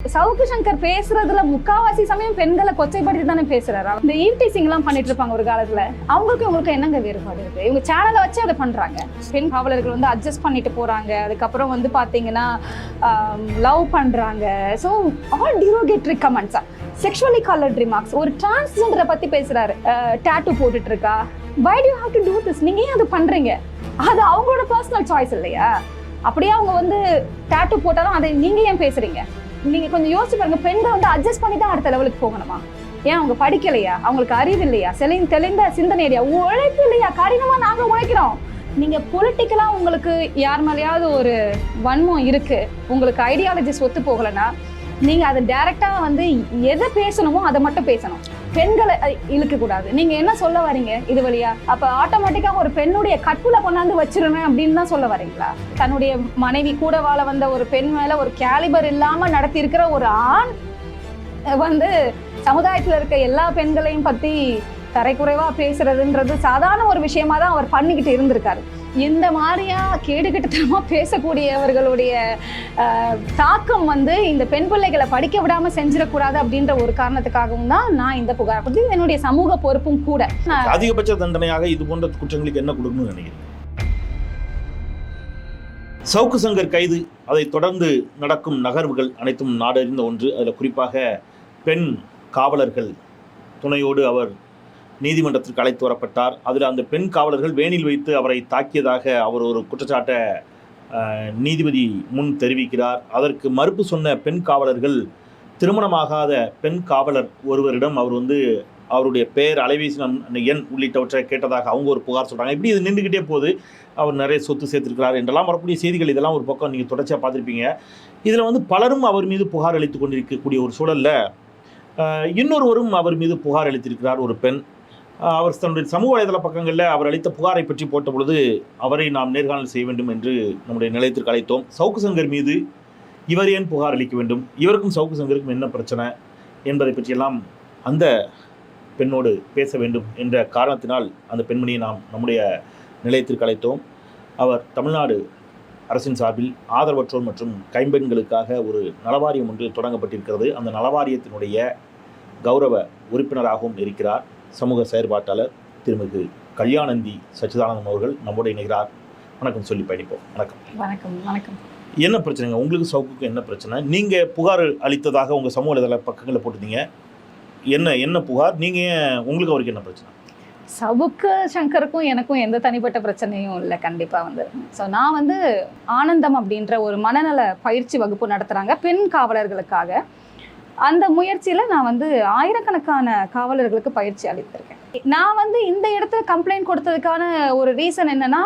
சவுக்கு சங்கர் பேசுறதுல முக்காவாசி சமயம் பெண்களை கொச்சைப்படுத்தி தானே பேசுறாரு. இந்த ஈவ்டீசிங் எல்லாம் பண்ணிட்டு இருப்பாங்க ஒரு காலத்துல. உங்களுக்கு என்னங்க வேறுபாடு இருக்கு? இவங்க சேனலை வச்சு அதை பண்றாங்க. பெண் காவலர்கள் வந்து அட்ஜஸ்ட் பண்ணிட்டு போறாங்க. அதுக்கப்புறம் வந்து பாத்தீங்கன்னா லவ் பண்றாங்க. So all derogatory comments, sexually coloured remarks. ஒரு டிரான்ஸ்ஜெண்டரை பத்தி பேசுறாரு, டாட்டூ போட்டுட்டு இருக்கா. why do you have to do this? நீங்க ஏன் அது பண்றீங்க? அது அவங்களோட பர்சனல் சாய்ஸ் இல்லையா? அப்படியே அவங்க வந்து டாட்டூ போட்டாலும் அதை நீங்க ஏன் பேசுறீங்க? நீங்க கொஞ்சம் யோசிச்சு பாருங்க. பெண்கள் வந்து அட்ஜஸ்ட் பண்ணி தான் அடுத்த லெவலுக்கு போகணுமா? ஏன் அவங்க படிக்கலையா? அவங்களுக்கு அறிவு இல்லையா? தெளிந்த சிந்தனை இல்லையா? உழைப்பு இல்லையா? கடினமா நாங்க உழைக்கிறோம். நீங்க பொலிட்டிக்கலா உங்களுக்கு யார் மேலேயாவது ஒரு வன்மம் இருக்கு, உங்களுக்கு ஐடியாலஜிஸ் ஒத்து போகலைன்னா நீங்க அதை டைரக்டா வந்து எதை பேசணுமோ அதை மட்டும் பேசணும். பெண்களை இழுக்க கூடாது. நீங்க என்ன சொல்ல வரீங்க இது வழியா? அப்ப ஆட்டோமேட்டிக்கா ஒரு பெண்ணுடைய கட்டுல கொண்டாந்து வச்சிருவேன் அப்படின்னு தான் சொல்ல வரீங்களா? தன்னுடைய மனைவி கூட வாழ வந்த ஒரு பெண் மேல ஒரு கேலிபர் இல்லாம நடத்தி இருக்கிற ஒரு ஆண் வந்து சமுதாயத்துல இருக்க எல்லா பெண்களையும் பத்தி தரைக்குறைவா பேசுறதுன்றது சாதாரண ஒரு விஷயமா தான் அவர் பண்ணிக்கிட்டு இருந்திருக்காரு. இந்த மாதிரியா கேடுகட்டத்தனமா பேசக்கூடியவர்களுடைய தாக்கம் வந்து இந்த பெண் பிள்ளைகளை படிக்க விடாம செஞ்சிடக்கூடாது அப்படின்ற ஒரு காரணத்துக்காகவும் தான் நான் இந்த புகார் கொடுத்து என்னுடைய சமூக பொறுப்பும் கூட. அதிகபட்ச தண்டனையாக இது போன்ற குற்றங்களுக்கு என்ன கொடுக்கணும்னு நினைக்கிறேன்? சவுக்கு சங்கர் கைது, அதை தொடர்ந்து நடக்கும் நகர்வுகள் அனைத்தும் நாடறிந்த ஒன்று. அதில் குறிப்பாக பெண் காவலர்கள் துணையோடு அவர் நீதிமன்றத்திற்கு அழைத்து வரப்பட்டார். அதில் அந்த பெண் காவலர்கள் வேனில் வைத்து அவரை தாக்கியதாக அவர் ஒரு குற்றச்சாட்டை நீதிபதி முன் தெரிவிக்கிறார். அதற்கு மறுப்பு சொன்ன பெண் காவலர்கள் திருமணமாகாத பெண் காவலர் ஒருவரிடம் அவர் வந்து அவருடைய பெயர், அலைபேசி எண் உள்ளிட்டவற்றை கேட்டதாக அவங்க ஒரு புகார் சொல்கிறாங்க. இப்படி இது நின்றுக்கிட்டே போது அவர் நிறைய சொத்து சேர்த்திருக்கிறார் என்றெல்லாம் வரக்கூடிய செய்திகள் இதெல்லாம் ஒரு பக்கம் நீங்கள் தொடர்ச்சியாக பார்த்துருப்பீங்க. இதில் வந்து பலரும் அவர் மீது புகார் அளித்து கொண்டிருக்கக்கூடிய ஒரு சூழலில் இன்னொருவரும் அவர் மீது புகார் அளித்திருக்கிறார். ஒரு பெண், அவர் தன்னுடைய சமூக வலைதள பக்கங்களில் அவர் அளித்த புகாரை பற்றி போட்ட பொழுது அவரை நாம் நேர்காணல் செய்ய வேண்டும் என்று நம்முடைய நிலையத்திற்கு அழைத்தோம். சவுக்கு சங்கர் மீது இவர் ஏன் புகார் அளிக்க வேண்டும், இவருக்கும் சவுக்கு சங்கருக்கும் என்ன பிரச்சனை என்பதை பற்றியெல்லாம் அந்த பெண்ணோடு பேச வேண்டும் என்ற காரணத்தினால் அந்த பெண்மணியை நாம் நம்முடைய நிலையத்திற்கு அழைத்தோம். அவர் தமிழ்நாடு அரசின் சார்பில் ஆதரவற்றோர் மற்றும் கைம்பெண்களுக்காக ஒரு நலவாரியம் ஒன்று தொடங்கப்பட்டிருக்கிறது. அந்த நலவாரியத்தினுடைய கௌரவ உறுப்பினராகவும் இருக்கிறார் சமூக செயற்பாட்டாளர் திருமிகு கல்யாணந்தி சச்சிதானந்தம் அவர்கள் நம்மோடு இணைகிறார். வணக்கம் சொல்லி பயணிப்போம். வணக்கம். வணக்கம். வணக்கம். என்ன பிரச்சனைங்க உங்களுக்கு சவுக்குக்கு? என்ன பிரச்சனை? நீங்கள் புகார் அளித்ததாக உங்கள் சமூக வலைதள பக்கங்களில் போட்டிருந்தீங்க. என்ன புகார்? நீங்கள் உங்களுக்கு அவருக்கு என்ன பிரச்சனை? சவுக்கு சங்கருக்கும் எனக்கும் எந்த தனிப்பட்ட பிரச்சனையும் இல்லை. கண்டிப்பாக வந்து ஸோ நான் வந்து ஆனந்தம் அப்படின்ற ஒரு மனநல பயிற்சி வகுப்பு நடத்துகிறாங்க பெண் காவலர்களுக்காக. அந்த முயற்சியில் நான் வந்து ஆயிரக்கணக்கான காவலர்களுக்கு பயிற்சி அளித்திருக்கேன். நான் வந்து இந்த இடத்துல கம்ப்ளைண்ட் கொடுத்ததுக்கான ஒரு ரீசன் என்னன்னா,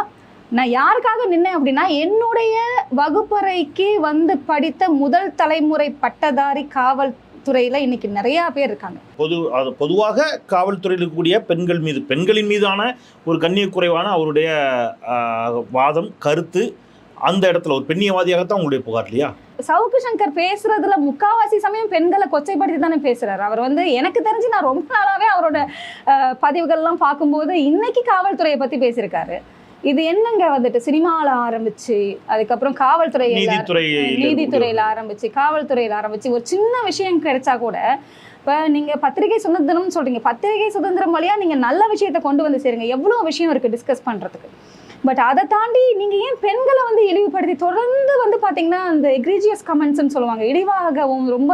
நான் யாருக்காக நின்னேன் அப்படின்னா, என்னுடைய வகுப்பறைக்கு வந்து படித்த முதல் தலைமுறை பட்டதாரி காவல்துறையில் இன்னைக்கு நிறையா பேர் இருக்காங்க. பொதுவாக காவல்துறையில் இருக்கக்கூடிய பெண்களின் மீதான ஒரு கண்ணியக்குறைவான அவருடைய வாதம், கருத்து அந்த இடத்துல ஒரு பெண்ணியவாதியாகத்தான் உங்களுடைய புகார் இல்லையா? சவுக்கு சங்கர் பேசுறதுல முக்காவாசி சமயம் பெண்களை கொச்சைப்படுத்தி தானே பேசுறாரு. அவர் வந்து எனக்கு தெரிஞ்சு நான் ரொம்ப நாளாவே அவரோட பதிவுகள்லாம் பார்க்கும்போது இன்னைக்கு காவல்துறையை பத்தி பேசியிருக்காரு. இது என்னங்க வந்துட்டு சினிமாவில் ஆரம்பிச்சு, அதுக்கப்புறம் நீதித்துறையில் ஆரம்பிச்சு, காவல்துறையில் ஆரம்பிச்சு, ஒரு சின்ன விஷயம் கிடைச்சா கூட இப்போ நீங்கள் பத்திரிகை சுதந்திரம்னு சொல்றீங்க. பத்திரிகை சுதந்திரம் வழியா நீங்கள் நல்ல விஷயத்தை கொண்டு வந்து சேருங்க. எவ்வளோ விஷயம் இருக்குது டிஸ்கஸ் பண்ணுறதுக்கு. பட் அதை தாண்டி நீங்கள் ஏன் பெண்களை வந்து இழிவுபடுத்தி தொடர்ந்து வந்து பார்த்தீங்கன்னா அந்த எக்ரீஜியஸ் கமெண்ட்ஸ்ன்னு சொல்லுவாங்க, இழிவாகவும் ரொம்ப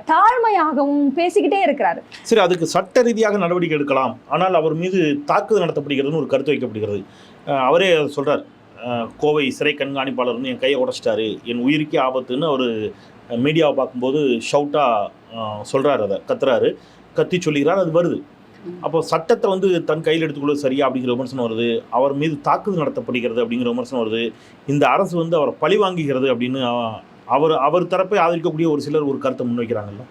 தாழ்மையாகவும் பேசிக்கிட்டே இருக்கிறாரு. சரி, அதுக்கு சட்ட ரீதியாக நடவடிக்கை எடுக்கலாம். ஆனால் அவர் மீது தாக்குதல் நடத்தப்படுகிறதுன்னு ஒரு கருத்து வைக்கப்படுகிறது. அவரே சொல்கிறார், கோவை சிறை கண்காணிப்பாளர் வந்து என் கையை உடைச்சிட்டாரு, என் உயிருக்கே ஆபத்துன்னு அவர் மீடியாவை பார்க்கும்போது ஷவுட்டாக சொல்கிறார், அதை கத்துறாரு, கத்தி சொல்லுகிறார். அது வருது. அப்போ சட்டத்தை வந்து தன் கையில் எடுத்துக்கொள்வது சரியா அப்படிங்கிற விமர்சனம் வருது. அவர் மீது தாக்குதல் நடத்தப்படுகிறது அப்படிங்கிற விமர்சனம் வருது. இந்த அரசு வந்து அவரை பழி வாங்குகிறது அப்படின்னு அவர் தரப்பை ஆதரிக்கக்கூடிய ஒரு சிலர் ஒரு கருத்தை முன்வைக்கிறாங்கல்ல.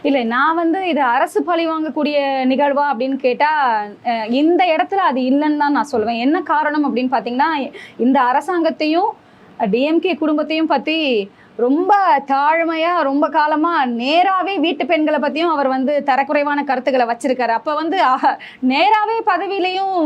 இல்லை, நான் வந்து இது அரசு பழி வாங்கக்கூடிய நிகழ்வா அப்படின்னு கேட்டால் இந்த இடத்துல அது இல்லைன்னு தான் நான் சொல்லுவேன். என்ன காரணம் அப்படின்னு பார்த்தீங்கன்னா, இந்த அரசாங்கத்தையும் டிஎம்கே குடும்பத்தையும் பற்றி ரொம்ப தாழ்மையா ரொம்ப காலமா நேராவே வீட்டு பெண்களை பத்தியும் அவர் வந்து தரக்குறைவான கருத்துக்களை வச்சிருக்காரு. அப்ப வந்து நேராவே பதவியிலையும்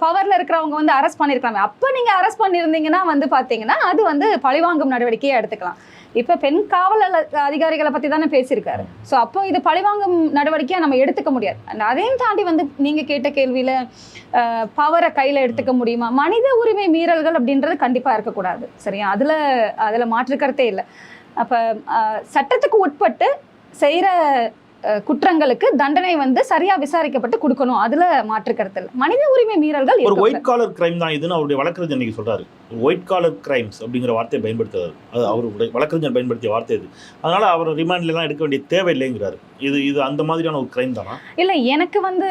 பவர்ல இருக்கிறவங்க வந்து அரெஸ்ட் பண்ணிருக்காங்க. அப்ப நீங்க அரெஸ்ட் பண்ணிருந்தீங்கன்னா வந்து பாத்தீங்கன்னா அது வந்து பழிவாங்கும் நடவடிக்கையை எடுத்துக்கலாம். இப்ப பெண் காவல் அதிகாரிகளை பத்தி தானே பேசியிருக்காரு. ஸோ அப்போ இது பழிவாங்கும் நடவடிக்கையா நம்ம எடுத்துக்க முடியாது. அதையும் தாண்டி வந்து நீங்க கேட்ட கேள்வியில பவரை கையில எடுத்துக்க முடியுமா? மனித உரிமை மீறல்கள் அப்படின்றது கண்டிப்பா இருக்கக்கூடாது. சரியா? அதுல மாற்று கருத்தே இல்லை. அப்ப சட்டத்துக்கு உட்பட்டு செய்யற குற்றங்களுக்கு தண்டனை வந்து சரியா விசாரிக்கப்பட்டு கொடுக்கணும். அதுல மாற்று கருத்து இல்லை. மனித உரிமை மீறல்கள் ஒரு ஒயிட் காலர் கிரைம் தான் இதுன்னு அவருடைய வழக்கறிஞர் இன்னைக்கு சொல்றாரு. ஒயிட் காலர் கிரைம்ஸ் அப்படிங்கிற வார்த்தையை பயன்படுத்துறாரு. அது அவருடைய வழக்கறிஞர் பயன்படுத்திய வார்த்தை இது. அதனால அவர் ரிமாண்ட்லாம் எடுக்க வேண்டிய தேவை இல்லைங்கிறாரு. இது அந்த மாதிரியான ஒரு கிரைம் தானா? இல்லை, எனக்கு வந்து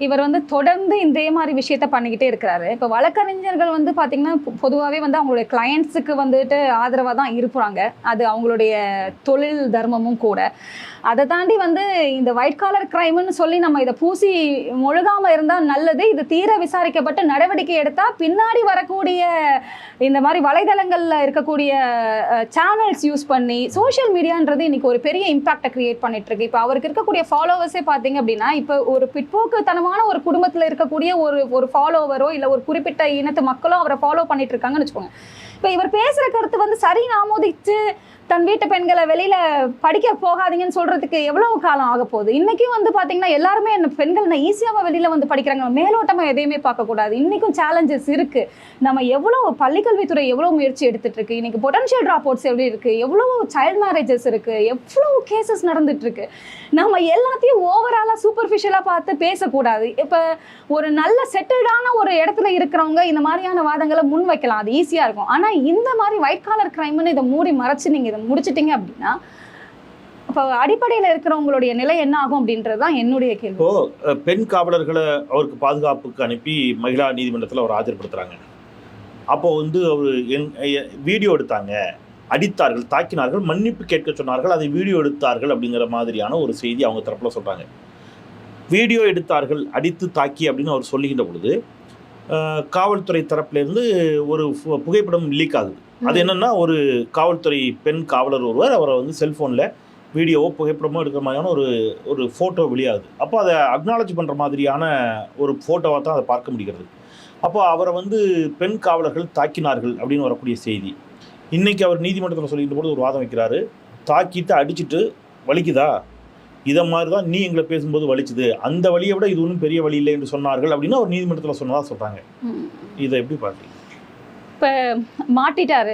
இவர் வந்து தொடர்ந்து இதே மாதிரி விஷயத்த பண்ணிக்கிட்டே இருக்கிறாரு. இப்போ வழக்கறிஞர்கள் வந்து பார்த்தீங்கன்னா பொதுவாகவே வந்து அவங்களுடைய கிளையண்ட்ஸுக்கு வந்துட்டு ஆதரவாக தான் இருப்பாங்க. அது அவங்களுடைய தொழில் தர்மமும் கூட. அதை தாண்டி வந்து இந்த ஒயிட் காலர் கிரைம்னு சொல்லி நம்ம இதை பூசி முழுகாமல் இருந்தால் நல்லது. இது தீர விசாரிக்கப்பட்டு நடவடிக்கை எடுத்தால் பின்னாடி வரக்கூடிய இந்த மாதிரி வலைதளங்களில் இருக்கக்கூடிய சேனல்ஸ் யூஸ் பண்ணி சோஷியல் மீடியான்றது இன்னைக்கு ஒரு பெரிய இம்பாக்டை கிரியேட் பண்ணிட்டு இருக்கு. இப்போ அவருக்கு இருக்கக்கூடிய ஃபாலோவர்ஸே பார்த்தீங்க அப்படின்னா இப்போ ஒரு பிற்போக்குத்தனமான ஒரு குடும்பத்தில் இருக்கக்கூடிய ஒரு ஃபாலோவரோ இல்லை ஒரு குறிப்பிட்ட இனத்து மக்களோ அவரை ஃபாலோ பண்ணிட்டு இருக்காங்கன்னு வச்சுக்கோங்க. இப்போ இவர் பேசுகிற கருத்து வந்து சரின்னு ஆமோதிச்சு தன் வீட்டு பெண்களை வெளியில படிக்க போகாதீங்கன்னு சொல்றதுக்கு எவ்வளவு காலம் ஆக போகுது? இன்னைக்கும் வந்து பாத்தீங்கன்னா எல்லாருமே பெண்கள் ஈஸியாக வெளியில வந்து படிக்கிறாங்க. மேலோட்டமா எதையுமே பார்க்கக்கூடாது. இன்னைக்கும் சேலஞ்சஸ் இருக்கு. நம்ம எவ்வளவு பள்ளிக்கல்வித்துறை எவ்வளவு முயற்சி எடுத்துட்டு இருக்கு. இன்னைக்கு பொட்டன்ஷியல் டிராப் அவுட்ஸ் எப்படி இருக்கு, எவ்வளவு சைல்ட் மேரேஜஸ் இருக்கு, எவ்வளவு கேசஸ் நடந்துட்டு இருக்கு. நம்ம எல்லாத்தையும் ஓவராலா சூப்பர்ஃபிஷியலா பார்த்து பேசக்கூடாது. இப்ப ஒரு நல்ல செட்டில்டான ஒரு இடத்துல இருக்கிறவங்க இந்த மாதிரியான வாதங்களை முன் வைக்கலாம். அது ஈஸியா இருக்கும். ஆனா இந்த மாதிரி ஒயிட் காலர் கிரைம்னு இதை மூடி மறைச்சு நீங்க இதை முடிச்சிட்டீங்க அப்படின்னா இப்போ அடிப்படையில் இருக்கிறவங்களுடைய நிலை என்ன ஆகும் அப்படின்றதுதான் என்னுடைய கேள்வி. இப்போ பெண் காவலர்களை அவருக்கு பாதுகாப்புக்கு அனுப்பி மகிழா நீதிமன்றத்தில் அவர் ஆஜர்படுத்துறாங்க. அப்போ வந்து அவர் வீடியோ எடுத்தாங்க, அடித்தார்கள், தாக்கினார்கள், மன்னிப்பு கேட்க சொன்னார்கள், அதை வீடியோ எடுத்தார்கள் அப்படிங்கிற மாதிரியான ஒரு செய்தி அவங்க தரப்புல சொல்றாங்க. வீடியோ எடுத்தார்கள், அடித்து தாக்கி அப்படின்னு அவர் சொல்லுகின்ற பொழுது காவல்துறை தரப்பிலிருந்து ஒரு புகைப்படம் லீக் ஆகுது. அது என்னன்னா, ஒரு காவல்துறை பெண் காவலர் ஒருவர் அவரை வந்து செல்ஃபோனில் வீடியோவோ புகைப்படமோ எடுக்கிற மாதிரியான ஒரு ஃபோட்டோ வெளியாகுது. அப்போ அதை அக்னாலஜ் பண்ணுற மாதிரியான ஒரு ஃபோட்டோவாக தான் அதை பார்க்க முடிகிறது. அப்போ அவரை வந்து பெண் காவலர்கள் தாக்கினார்கள் அப்படின்னு வரக்கூடிய செய்தி. இன்றைக்கி அவர் நீதிமன்றத்தில் சொல்லிட்டு போது ஒரு வாதம் வைக்கிறாரு. தாக்கிட்டு அடிச்சுட்டு வலிக்குதா, இதை மாதிரி தான் நீ எங்களை பேசும்போது வலிச்சுது, அந்த வழியை விட இது ஒன்றும் பெரிய வழி இல்லை என்று சொன்னார்கள் அப்படின்னு அவர் நீதிமன்றத்தில் சொன்னதாக சொல்கிறாங்க. இதை எப்படி பார்க்குறீங்க? இப்போ மாட்டிட்டாரு,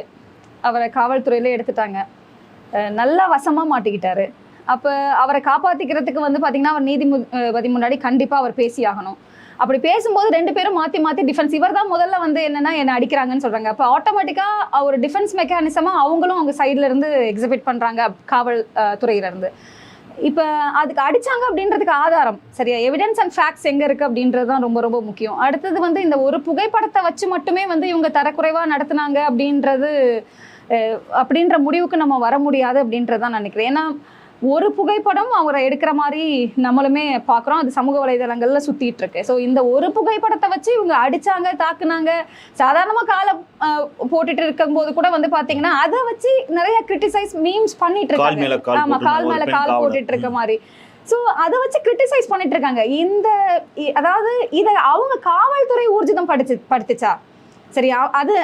அவரை காவல்துறையில எடுத்துட்டாங்க, நல்லா வசமாக மாட்டிக்கிட்டாரு. அப்போ அவரை காப்பாற்றிக்கிறதுக்கு வந்து பார்த்தீங்கன்னா அவர் நீதிபதி முன்னாடி கண்டிப்பாக அவர் பேசி ஆகணும். அப்படி பேசும்போது ரெண்டு பேரும் மாற்றி மாற்றி டிஃபென்ஸ், இவர் தான் முதல்ல வந்து என்னென்னா என்னை அடிக்கிறாங்கன்னு சொல்கிறாங்க. அப்போ ஆட்டோமேட்டிக்காக ஒரு டிஃபென்ஸ் மெக்கானிசமாக அவங்களும் அவங்க சைட்லேருந்து எக்ஸிபிட் பண்ணுறாங்க காவல் துறையிலேருந்து. இப்போ அதுக்கு அடித்தாங்க அப்படின்றதுக்கு ஆதாரம் சரியா, எவிடன்ஸ் அண்ட் ஃபேக்ட்ஸ் எங்கே இருக்குது அப்படின்றது தான் ரொம்ப ரொம்ப முக்கியம். அடுத்தது வந்து இந்த ஒரு புகைப்படத்தை வச்சு மட்டுமே வந்து இவங்க தரக்குறைவாக நடத்துனாங்க அப்படின்ற முடிவுக்கு நம்ம வர முடியாது அப்படின்றதான் நினைக்கிறேன். ஏன்னா ஒரு புகைப்படம் அவரை எடுக்கிற மாதிரி நம்மளுமே பார்க்குறோம், அது சமூக வலைதளங்களில் சுற்றிட்டு இருக்கு. ஸோ இந்த ஒரு புகைப்படத்தை வச்சு இவங்க அடித்தாங்க, தாக்குனாங்க, சாதாரணமாக காலை போட்டுட்டு இருக்கும்போது கூட வந்து பார்த்தீங்கன்னா அதை வச்சு நிறைய கிரிட்டிசைஸ் மீம்ஸ் பண்ணிட்டு இருக்காங்க. ஆமாம், கால் மேலே கால் போட்டுட்டு இருக்க மாதிரி. ஸோ அதை வச்சு கிரிட்டிசைஸ் பண்ணிட்டு இருக்காங்க. அதாவது இதை அவங்க காவல்துறை ஊர்ஜிதம் படுத்துச்சா சரி,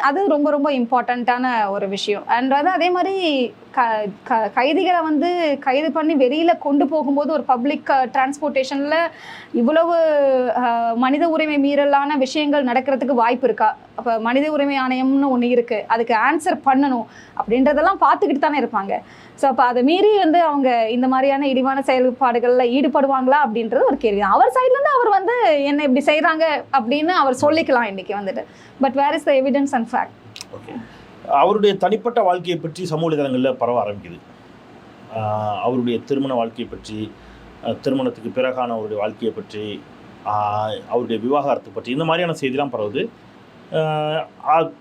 அது ரொம்ப ரொம்ப இம்பார்ட்டண்ட்டான ஒரு விஷயம். அண்ட் வந்து அதே மாதிரி கைதிகளை வந்து கைது பண்ணி வெளியில் கொண்டு போகும்போது ஒரு பப்ளிக் டிரான்ஸ்போர்ட்டேஷனில் இவ்வளவு மனித உரிமை மீறலான விஷயங்கள் நடக்கிறதுக்கு வாய்ப்பு இருக்கா? அப்போ மனித உரிமை ஆணையம்னு ஒன்று இருக்குது, அதுக்கு ஆன்சர் பண்ணணும் அப்படின்றதெல்லாம் பார்த்துக்கிட்டு தானே இருப்பாங்க. ஸோ அப்போ அதை மீறி வந்து அவங்க இந்த மாதிரியான இழிவான செயல்பாடுகளில் ஈடுபடுவாங்களா அப்படின்றது ஒரு கேள்வி. அவர் சைட்லேருந்து அவர் வந்து என்ன இப்படி செய்கிறாங்க அப்படின்னு அவர் சொல்லிக்கலாம் இன்றைக்கி வந்துட்டு. But where is the evidence and fact? Okay, அவருடைய தனிப்பட்ட வாழ்க்கையை பற்றி சமூக வலைதளங்களில் பரவ ஆரம்பிக்குது. அவருடைய திருமண வாழ்க்கையை பற்றி, திருமணத்துக்கு பிறகான அவருடைய வாழ்க்கையை பற்றி, அவருடைய விவாகரத்தை பற்றி, இந்த மாதிரியான செய்திலாம் பரவுது.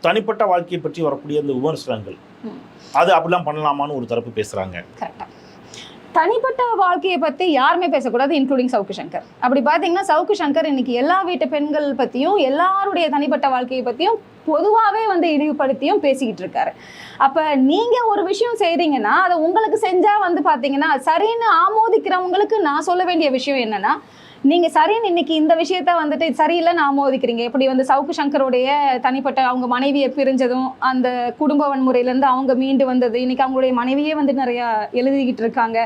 தனிப்பட்ட வாழ்க்கையை பற்றி வரக்கூடிய அந்த விமர்சனங்கள், அது அப்படிலாம் பண்ணலாமான்னு ஒரு தரப்பு பேசுகிறாங்க. தனிப்பட்ட வாழ்க்கையை பற்றி யாருமே பேசக்கூடாது, இன்க்ளூடிங் சவுக்கு சங்கர். அப்படி பார்த்தீங்கன்னா சவுக்கு சங்கர் இன்னைக்கு எல்லா வீட்டு பெண்கள் பற்றியும் எல்லாருடைய தனிப்பட்ட வாழ்க்கையை பற்றியும் பொதுவாகவே வந்து இழிவுபடுத்தியும் பேசிக்கிட்டு இருக்காரு. அப்போ நீங்கள் ஒரு விஷயம் செய்கிறீங்கன்னா அதை உங்களுக்கு செஞ்சால் வந்து பார்த்தீங்கன்னா சரின்னு ஆமோதிக்கிறவங்களுக்கு நான் சொல்ல வேண்டிய விஷயம் என்னென்னா, நீங்கள் சரின்னு இன்னைக்கு இந்த விஷயத்த வந்துட்டு சரியில்லைன்னு ஆமோதிக்கிறீங்க. எப்படி வந்து சவுக்கு சங்கருடைய தனிப்பட்ட அவங்க மனைவியை பிரிஞ்சதும் அந்த குடும்ப வன்முறையிலேருந்து அவங்க மீண்டு வந்தது, இன்னைக்கு அவங்களுடைய மனைவியே வந்து நிறையா எழுதிக்கிட்டு இருக்காங்க.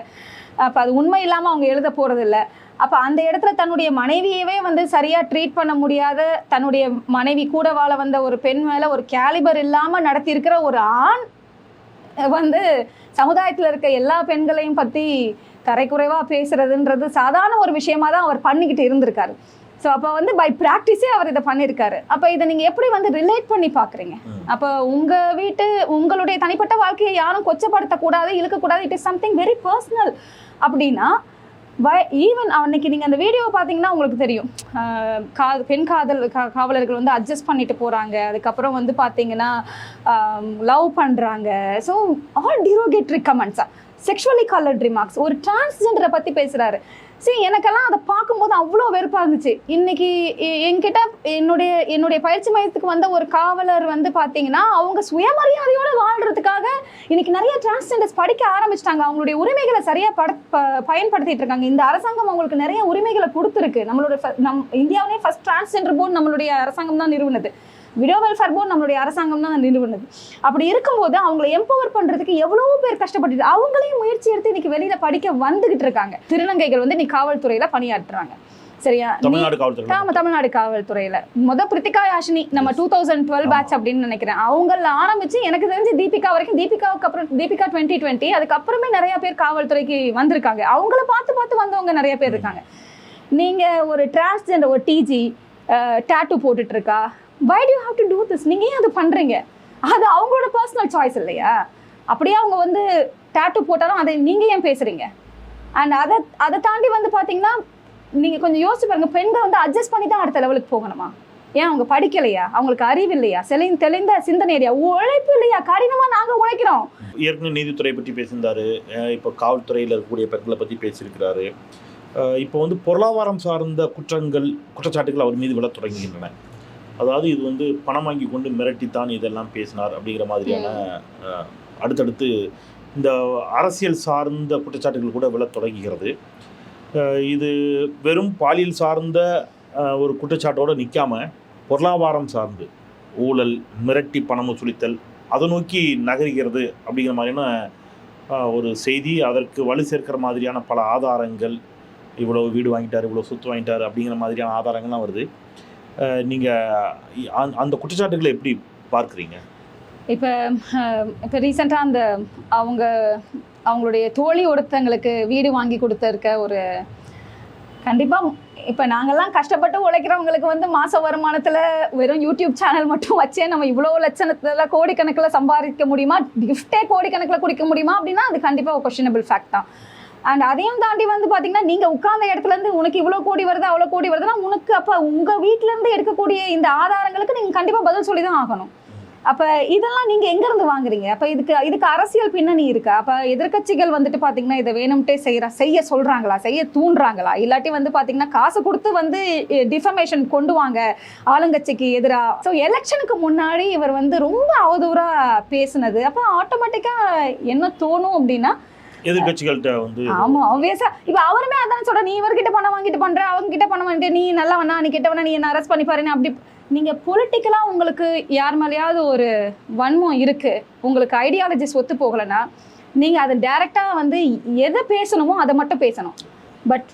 அப்போ அது உண்மை இல்லாமல் அவங்க எழுத போகிறதில்ல. அப்போ அந்த இடத்துல தன்னுடைய மனைவியவே வந்து சரியாக ட்ரீட் பண்ண முடியாத, தன்னுடைய மனைவி கூட வாழ வந்த ஒரு பெண் மேலே ஒரு கேலிபர் இல்லாமல் நடத்தியிருக்கிற ஒரு ஆண் வந்து சமுதாயத்தில் இருக்க எல்லா பெண்களையும் பற்றி தரைக்குறைவாக பேசுறதுன்றது சாதாரண ஒரு விஷயமா தான் அவர் பண்ணிக்கிட்டு இருந்திருக்காரு. ஸோ அப்போ வந்து பை ப்ராக்டிஸே அவர் இதை பண்ணியிருக்காரு. அப்போ இதை நீங்கள் எப்படி வந்து ரிலேட் பண்ணி பார்க்குறீங்க? அப்போ உங்களுடைய தனிப்பட்ட வாழ்க்கையை யாரும் கொச்சப்படுத்தக்கூடாது, இழுக்கக்கூடாது, it is something very personal அப்படின்னா ஈவன் அன்னைக்கு நீங்கள் அந்த வீடியோவை பார்த்தீங்கன்னா உங்களுக்கு தெரியும், பெண் காவலர்கள் வந்து அட்ஜஸ்ட் பண்ணிட்டு போகிறாங்க, அதுக்கப்புறம் வந்து பார்த்தீங்கன்னா லவ் பண்ணுறாங்க. ஸோ ஆல் டிரோகேட்டரி கமெண்ட்ஸா, செக்ஷுவலி கலர்ட் ரிமார்க்ஸ், ஒரு டிரான்ஸ்ஜெண்டரை பற்றி பேசுகிறாரு. சரி, எனக்கெல்லாம் அதை பார்க்கும்போது அவ்வளோ வெறுப்பாக இருந்துச்சு. இன்னைக்கு என்கிட்ட என்னுடைய பயிற்சி மையத்துக்கு வந்த ஒரு காவலர் வந்து பார்த்தீங்கன்னா அவங்க சுயமரியாதையோடு வாழ்கிறதுக்காக இன்னைக்கு நிறைய டிரான்ஸ்ஜெண்டர்ஸ் படிக்க ஆரம்பிச்சிட்டாங்க. அவங்களுடைய உரிமைகளை சரியாக பயன்படுத்திட்டு இருக்காங்க. இந்த அரசாங்கம் அவங்களுக்கு நிறைய உரிமைகளை கொடுத்துருக்கு. இந்தியாவிலே ஃபர்ஸ்ட் டிரான்ஸ்ஜெண்டர் போர்டு நம்மளுடைய அரசாங்கம் தான் நிறுவனது. விடோ வெல்ஃபேர் போர்டு நம்மளுடைய அரசாங்கம் தான் நிறுவனது. அப்படி இருக்கும்போது அவங்களை எம்பவர் பண்ணுறதுக்கு எவ்வளோ பேர் கஷ்டப்பட்டு அவங்களையும் முயற்சி எடுத்து இன்னைக்கு வெளியில் படிக்க வந்துகிட்டு இருக்காங்க. திருநங்கைகள் வந்து இன்னைக்கு காவல்துறையில் பணியாற்றுறாங்க. சரியா? தமிழ்நாடு காவல்துறையில் பிரித்திகா யாஷினி நம்ம 2012 பேட்ச் அப்படின்னு நினைக்கிறேன். அவங்கள ஆரம்பிச்சு எனக்கு தெரிஞ்சு தீபிகா வரைக்கும், தீபிகாவுக்கு அப்புறம் தீபிகா 2020, அதுக்கப்புறமே நிறைய பேர் காவல்துறைக்கு வந்திருக்காங்க. அவங்கள பார்த்து வந்தவங்க நிறைய பேர் இருக்காங்க. நீங்கள் ஒரு டிரான்ஸ்ஜெண்டர் ஒரு டிஜி டாட்டூ போட்டுட்டு இருக்கா, why do you have to do this? நீங்கள் ஏன் அது பண்ணுறீங்க? அது அவங்களோட பர்சனல் சாய்ஸ் இல்லையா? அப்படியே அவங்க வந்து டாட்டூ போட்டாலும் அதை நீங்கள் ஏன் பேசுகிறீங்க? அண்ட் அதை தாண்டி வந்து பார்த்தீங்கன்னா நீங்கள் கொஞ்சம் யோசிச்சு பாருங்கள், பெண்கள் வந்து அட்ஜஸ்ட் பண்ணி தான் அடுத்த லெவலுக்கு போகணுமா? ஏன் அவங்க படிக்கலையா? அவங்களுக்கு அறிவு இல்லையா? தெளிந்த சிந்தனை இல்லையா? உழைப்பு இல்லையா? கடினமாக நாங்கள் உழைக்கிறோம். ஏற்கனவே நீதித்துறை பற்றி பேசியிருந்தாரு, இப்போ காவல்துறையில் இருக்கக்கூடிய பெண்களை பற்றி பேசியிருக்கிறாரு. இப்போ வந்து பொருளாதாரம் சார்ந்த குற்றச்சாட்டுகள் அவர் மீது விழ தொடங்குகின்றன. அதாவது இது வந்து பணம் வாங்கி கொண்டு மிரட்டித்தான் இதெல்லாம் பேசினார் அப்படிங்கிற மாதிரியான அடுத்தடுத்து இந்த அரசியல் சார்ந்த குற்றச்சாட்டுகள் கூட விழ தொடங்குகிறது. இது வெறும் பாலியல் சார்ந்த ஒரு குற்றச்சாட்டோடு நிற்காம பொருளாதாரம் சார்ந்து ஊழல், மிரட்டி பணம் வசூலித்தல், அதை நோக்கி நகர்கிறது அப்படிங்கிற மாதிரியான ஒரு செய்தி, அதற்கு வலு சேர்க்கிற மாதிரியான பல ஆதாரங்கள், இவ்வளோ வீடு வாங்கிட்டார், இவ்வளோ சொத்து வாங்கிட்டார் அப்படிங்கிற மாதிரியான ஆதாரங்கள்லாம் வருது. நீங்கள் அந்த குற்றச்சாட்டுகளை எப்படி பார்க்குறீங்க? இப்போ ரீசெண்டாக அவங்களுடைய தோழி ஒருத்தங்களுக்கு வீடு வாங்கி கொடுத்துருக்க ஒரு கண்டிப்பாக இப்போ நாங்கள்லாம் கஷ்டப்பட்டு உழைக்கிறவங்களுக்கு வந்து மாத வருமானத்தில் வெறும் யூடியூப் சேனல் மட்டும் வச்சே நம்ம இவ்வளோ லட்சணத்தில் கோடிக்கணக்கில் சம்பாதிக்க முடியுமா? கிஃப்டே கோடிக்கணக்கில் கொடுக்க முடியுமா அப்படின்னா அது கண்டிப்பாக ஒரு கொஸ்டினபிள் ஃபேக்ட் தான். அண்ட் அதையும் தாண்டி வந்து பார்த்தீங்கன்னா நீங்கள் உட்கார்ந்த இடத்துலேருந்து உனக்கு இவ்வளோ கோடி வருது அவ்வளோ கோடி வருதுன்னா உனக்கு அப்போ உங்கள் வீட்டிலேருந்து எடுக்கக்கூடிய இந்த ஆதாரங்களுக்கு நீங்கள் கண்டிப்பாக பதில் சொல்லி தான் ஆகணும். அப்போ இதெல்லாம் நீங்கள் எங்கேருந்து வாங்குறீங்க? அப்போ இதுக்கு அரசியல் பின்னணி இருக்கா? அப்போ எதிர்கட்சிகள் வந்துட்டு பார்த்தீங்கன்னா இதை வேணும்ட்டே செய்ய சொல்கிறாங்களா, செய்ய தூண்டுறாங்களா? இல்லாட்டி வந்து பார்த்தீங்கன்னா காசு கொடுத்து வந்து டிஃபமேஷன் கொண்டு வாங்க ஆளுங்கட்சிக்கு எதிராக. ஸோ எலெக்ஷனுக்கு முன்னாடி இவர் வந்து ரொம்ப அவதூறாக பேசுனது அப்போ ஆட்டோமேட்டிக்காக என்ன தோணும் அப்படின்னா எதிர்கட்சிகள்கிட்ட வந்து ஆமா ஆப்வியஸா இப்போ அவருமே அதான் சொல்ற, நீ இவர்கிட்ட பணம் வாங்கிட்டு பண்ற, அவங்க கிட்ட பணம் வாங்கிட்டு நீ நல்லா வேணா நீ கிட்ட வேணா நீ என்ன அரெஸ்ட் பண்ணி பாருன்னு அப்படி நீங்க பொலிட்டிக்கலா உங்களுக்கு யார் மேலேயாவது ஒரு வன்மம் இருக்கு, உங்களுக்கு ஐடியாலஜிஸ் ஒத்து போகலைன்னா நீங்க அதை டைரக்டா வந்து எதை பேசணுமோ அதை மட்டும் பேசணும். பட்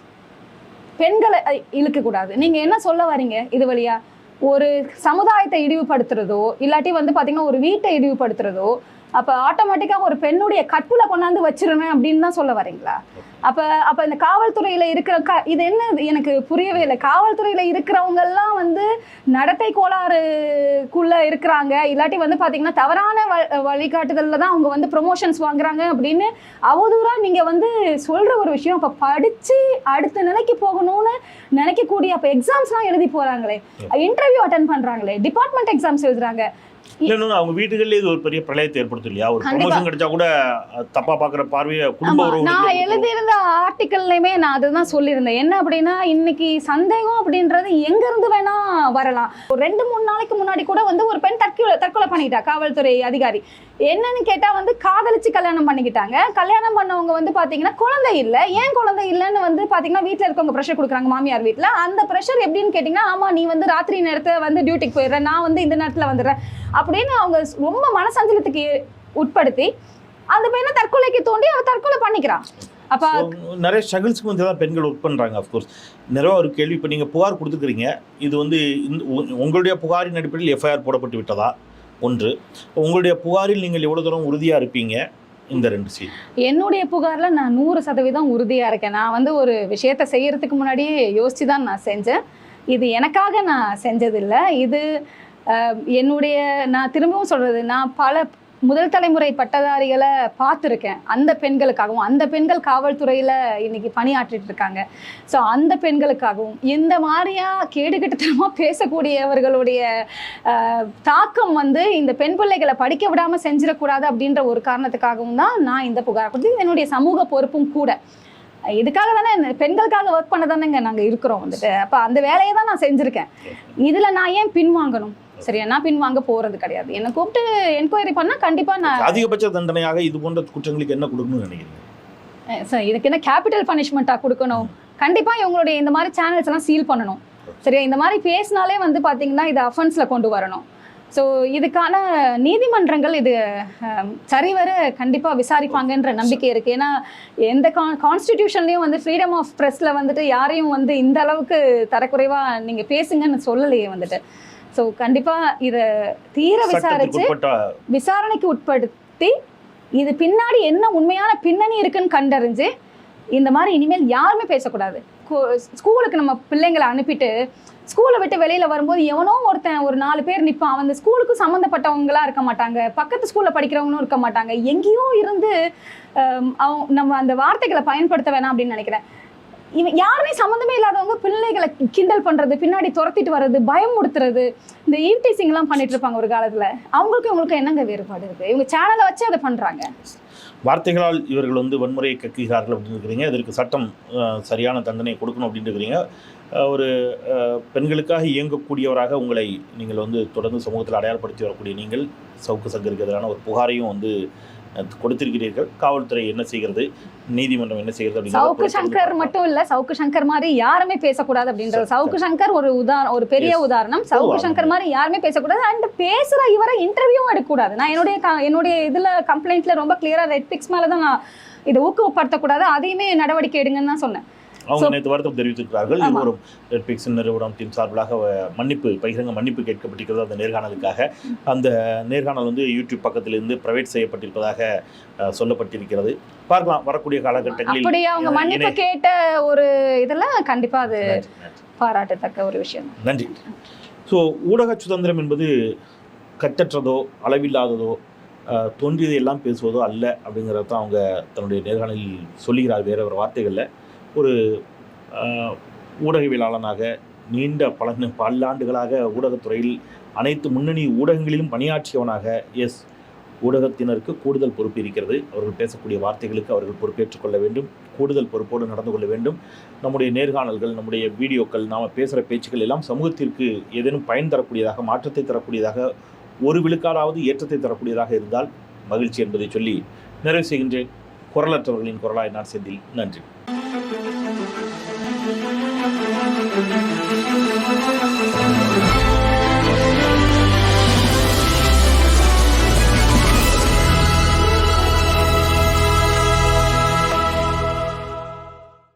பெண்களை இழுக்கக்கூடாது. நீங்க என்ன சொல்ல வரீங்க? இது வழியா ஒரு சமுதாயத்தை இழிவுபடுத்துறதோ இல்லாட்டி வந்து பாத்தீங்கன்னா ஒரு வீட்டை இழிவுபடுத்துறதோ அப்போ ஆட்டோமேட்டிக்காக ஒரு பெண்ணுடைய கற்புல கொண்டாந்து வச்சிருவேன் அப்படின்னு தான் சொல்ல வரீங்களா? அப்போ இந்த காவல்துறையில் இருக்கிற இது என்ன எனக்கு புரியவே இல்லை. காவல்துறையில் இருக்கிறவங்கெல்லாம் வந்து நடத்தை கோளாறுக்குள்ளே இருக்கிறாங்க, இல்லாட்டி வந்து பார்த்தீங்கன்னா தவறான வழிகாட்டுதலில் தான் அவங்க வந்து ப்ரொமோஷன்ஸ் வாங்குறாங்க அப்படின்னு அவதூறாக நீங்கள் வந்து சொல்கிற ஒரு விஷயம். அப்போ படித்து அடுத்த நிலைக்கு போகணும்னு நினைக்கக்கூடிய அப்போ எக்ஸாம்ஸ்லாம் எழுதி போகிறாங்களே, இன்டர்வியூ அட்டன் பண்ணுறாங்களே, டிபார்ட்மெண்ட் எக்ஸாம்ஸ் எழுதுறாங்க, இல்லைன்னா அவங்க வீட்டுகளிலே இது ஒரு பெரிய பிரளயத்தை ஏற்படுத்தும் இல்லையா? ஒரு கண்டிப்பா. ப்ரொமோஷன் கிடைச்சா கூட தப்பா பாக்குற பார்வையை குடும்ப ஆமா, உறவுகளுக்கு நான் கொடுக்கும். எழுதியிருந்த ஆர்டிக்கல்லையுமே நான் அதுதான் சொல்லியிருந்தேன். என்ன அப்படின்னா, இன்னைக்கு சந்தேகம் அப்படின்றது எங்க இருந்து வேணா வரலாம். ஒரு 2-3 நாளைக்கு முன்னாடி கூட வந்து ஒரு பெண் தற்கொலை பண்ணிட்டா, காவல்துறை அதிகாரி. என்னன்னு கேட்டா வந்து காதலிச்சு கல்யாணம் பண்ணிக்கிட்டாங்க. கல்யாணம் பண்ணவங்க வந்து பாத்தீங்கன்னா குழந்தை இல்ல. ஏன் குழந்தை இல்லைன்னு வந்து பாத்தீங்கன்னா வீட்டுல இருக்கவங்க ப்ரெஷர் கொடுக்குறாங்க, மாமியார் வீட்டுல. அந்த ப்ரெஷர் எப்படின்னு கேட்டீங்கன்னா, ஆமா நீ வந்து ராத்திரி நேரத்துல வந்து டியூட்டிக்கு போயிடுற, நான் வந்து இந்த நேரத்துல வந்துடுறேன் அப்படின்னு அவங்க ரொம்ப மனசஞ்சலத்துக்கு உட்படுத்தி அந்த பையனை தற்கொலைக்கு தோண்டி அவ தற்கொலை பண்ணிக்கிறான். அப்ப நிறைய ஸ்ட்ரகிள்ஸ்க்கு வந்து தான் பெண்கள் ஒர்க் பண்ணுறாங்க. அஃப்கோர்ஸ் நிறைய ஒரு கேள்வி. இப்போ நீங்கள் புகார் கொடுத்துக்கிறீங்க, இது வந்து உங்களுடைய புகாரின் அடிப்படையில் எஃப்ஐஆர் போடப்பட்டு விட்டதா? ஒன்று. உங்களுடைய புகாரில் நீங்கள் எவ்வளோ தூரம் உறுதியாக இருப்பீங்க? இந்த 2 சீட். என்னுடைய புகார்ல நான் 100% உறுதியா இருக்கேன். நான் வந்து ஒரு விஷயத்தை செய்யறதுக்கு முன்னாடியே யோசிச்சு தான் நான் செஞ்சேன். இது எனக்காக நான் செஞ்சதில்லை. இது என்னுடைய, நான் திரும்பவும் சொல்றது, நான் பல முதல் தலைமுறை பட்டதாரிகளை பார்த்துருக்கேன். அந்த பெண்களுக்காகவும், அந்த பெண்கள் காவல்துறையில் இன்னைக்கு பணியாற்றிட்டு இருக்காங்க. ஸோ அந்த பெண்களுக்காகவும் இந்த மாதிரியா கேடுகட்டத்தனமாக பேசக்கூடியவர்களுடைய தாக்கம் வந்து இந்த பெண் பிள்ளைகளை படிக்க விடாமல் செஞ்சிடக்கூடாது அப்படின்ற ஒரு காரணத்துக்காகவும் தான் நான் இந்த புகார் கொடுத்து, என்னுடைய சமூக பொறுப்பும் கூட. இதுக்காக தானே, பெண்களுக்காக ஒர்க் பண்ண தானேங்க நாங்கள் இருக்கிறோம் வந்துட்டு. அப்போ அந்த வேலையை தான் நான் செஞ்சுருக்கேன். இதில் நான் ஏன் பின்வாங்கணும்? சரியா, நான் பின்வாங்க போறது கிடையாது. என்னை கூப்பிட்டு என்கொயரி பண்ணா கண்டிப்பா நான் அதிகபட்ச தண்டனையாக இது போன்ற குற்றங்களுக்கு என்ன கொடுக்கணும்னு நினைக்கிறீங்க? சார் இதுக்கு என்ன கேபிட்டல் பனிஷ்மெண்ட்டா கொடுக்கணும்? கண்டிப்பா இவங்களுடைய இந்த மாதிரி சேனல்ஸ் எல்லாம் சீல் பண்ணணும். சரியா, இந்த மாதிரி பேசினாலே வந்து பாத்தீங்கன்னா இது அஃபென்ஸ்ல கொண்டு வரணும். ஸோ இதுக்கான நீதிமன்றங்கள் இது சரிவர கண்டிப்பாக விசாரிப்பாங்கன்ற நம்பிக்கை இருக்குது. ஏன்னா எந்த கான்ஸ்டிடியூஷன்லேயும் வந்து ஃப்ரீடம் ஆஃப் ப்ரெஸ்ஸில் வந்துட்டு யாரையும் வந்து இந்த அளவுக்கு தரக்குறைவாக நீங்கள் பேசுங்கன்னு சொல்லலையே வந்துட்டு. ஸோ கண்டிப்பாக இதை தீர விசாரணைக்கு உட்படுத்தி இது பின்னாடி என்ன உண்மையான பின்னணி இருக்குன்னு கண்டறிஞ்சு இந்த மாதிரி இனிமேல் யாருமே பேசக்கூடாது. ஸ்கூலுக்கு நம்ம பிள்ளைங்களை அனுப்பிட்டு ஸ்கூலை விட்டு வெளியில் வரும்போது எவனோ ஒருத்தன் ஒரு 4 பேர் நிற்பான். அந்த ஸ்கூலுக்கு சம்மந்தப்பட்டவங்களாம் இருக்க மாட்டாங்க, பக்கத்து ஸ்கூலில் படிக்கிறவங்களும் இருக்க மாட்டாங்க. எங்கேயோ இருந்து நம்ம அந்த வார்த்தைகளை பயன்படுத்த வேணாம் அப்படின்னு நினைக்கிறேன். இவன் யாருமே சம்மந்தமே இல்லாதவங்க பிள்ளைகளை கிண்டல் பண்ணுறது, பின்னாடி துரத்திட்டு வர்றது, பயமுடுத்துறது, இந்த ஈவ்டீசிங்லாம் பண்ணிட்டு இருப்பாங்க ஒரு காலத்தில். இவங்களுக்கு என்னங்க வேறுபாடு இருக்குது? இவங்க சேனலை வச்சு அதை பண்ணுறாங்க. வார்த்தைகளால் இவர்கள் வந்து வன்முறையை கக்குகிறார்கள் அப்படின்னு இருக்கிறீங்க. இதற்கு சட்டம் சரியான தண்டனை கொடுக்கணும் அப்படின்னு இருக்கிறீங்க. ஒரு பெண்களுக்காக இயங்கக்கூடியவராக உங்களை நீங்கள் வந்து தொடர்ந்து சமூகத்தில் அடையாளப்படுத்தி வரக்கூடிய நீங்கள் சவுக்கு சங்கருக்கு எதிரான ஒரு புகாரையும் வந்து கொடுத்திருக்கிறீர்கள். காவல்துறை என்ன செய்கிறது, நீதிமன்றம் என்ன செய்கிறது? சவுக்கு சங்கர் மட்டும் இல்ல, சவுக்கு சங்கர் மாதிரி யாருமே பேசக்கூடாது அப்படின்றது. சவுக்கு சங்கர் ஒரு பெரிய உதாரணம். சவுக்கு சங்கர் மாதிரி யாருமே பேசக்கூடாது. அண்ட் பேசுற இவரை இன்டர்வியூ எடுக்கக்கூடாது. நான் என்னுடைய இதுல கம்ப்ளைண்ட்ல ரொம்ப கிளியரா ரெட் பிக்ஸ் மேலதான் நான் இதை ஊக்கப்படுத்தக்கூடாது, அதையுமே நடவடிக்கை எடுங்கன்னு தான் சொன்னேன். அவங்க நேற்று வருத்தம் தெரிவித்திருக்கிறார்கள். ஒரு ரெட்பிக்ஸ் நிறுவனத்தின் சார்பிலாக பகிரங்க மன்னிப்பு கேட்கப்பட்டிருக்கிறது அந்த நேர்காணலுக்காக. அந்த நேர்காணல் வந்து யூடியூப் பக்கத்திலிருந்து பிரைவேட் செய்யப்பட்டிருப்பதாக சொல்லப்பட்டிருக்கிறது. பார்க்கலாம் வரக்கூடிய காலகட்டங்களில். அப்படி அவங்க மன்னிப்பு கேட்ட ஒரு இதெல்லாம் கண்டிப்பா அது பாராட்டத்தக்க ஒரு விஷயம். நன்றி. ஸோ ஊடக சுதந்திரம் என்பது கட்டற்றதோ அளவில்லாததோ தோன்றியதையெல்லாம் பேசுவதோ அல்ல அப்படிங்கிறத தான் அவங்க தன்னுடைய நேர்காணலில் சொல்லுகிறார். வேற ஒரு வார்த்தைகளில் ஒரு ஊடகவியலாளனாக நீண்ட பல்லாண்டுகளாக ஊடகத்துறையில் அனைத்து முன்னணி ஊடகங்களிலும் பணியாற்றியவனாக ஊடகத்தினருக்கு கூடுதல் பொறுப்பு இருக்கிறது. அவர்கள் பேசக்கூடிய வார்த்தைகளுக்கு அவர்கள் பொறுப்பேற்றுக் கொள்ள வேண்டும், கூடுதல் பொறுப்போடு நடந்து கொள்ள வேண்டும். நம்முடைய நேர்காணல்கள், நம்முடைய வீடியோக்கள், நாம் பேசுகிற பேச்சுக்கள் எல்லாம் சமூகத்திற்கு ஏதேனும் பயன் தரக்கூடியதாக, மாற்றத்தை தரக்கூடியதாக, ஒரு விழுக்காடாவது ஏற்றத்தை தரக்கூடியதாக இருந்தால் மகிழ்ச்சி என்பதை சொல்லி நிறைவு செய்கின்றேன். குரலற்றவர்களின் குரலாய் நான் செந்தில். நன்றி.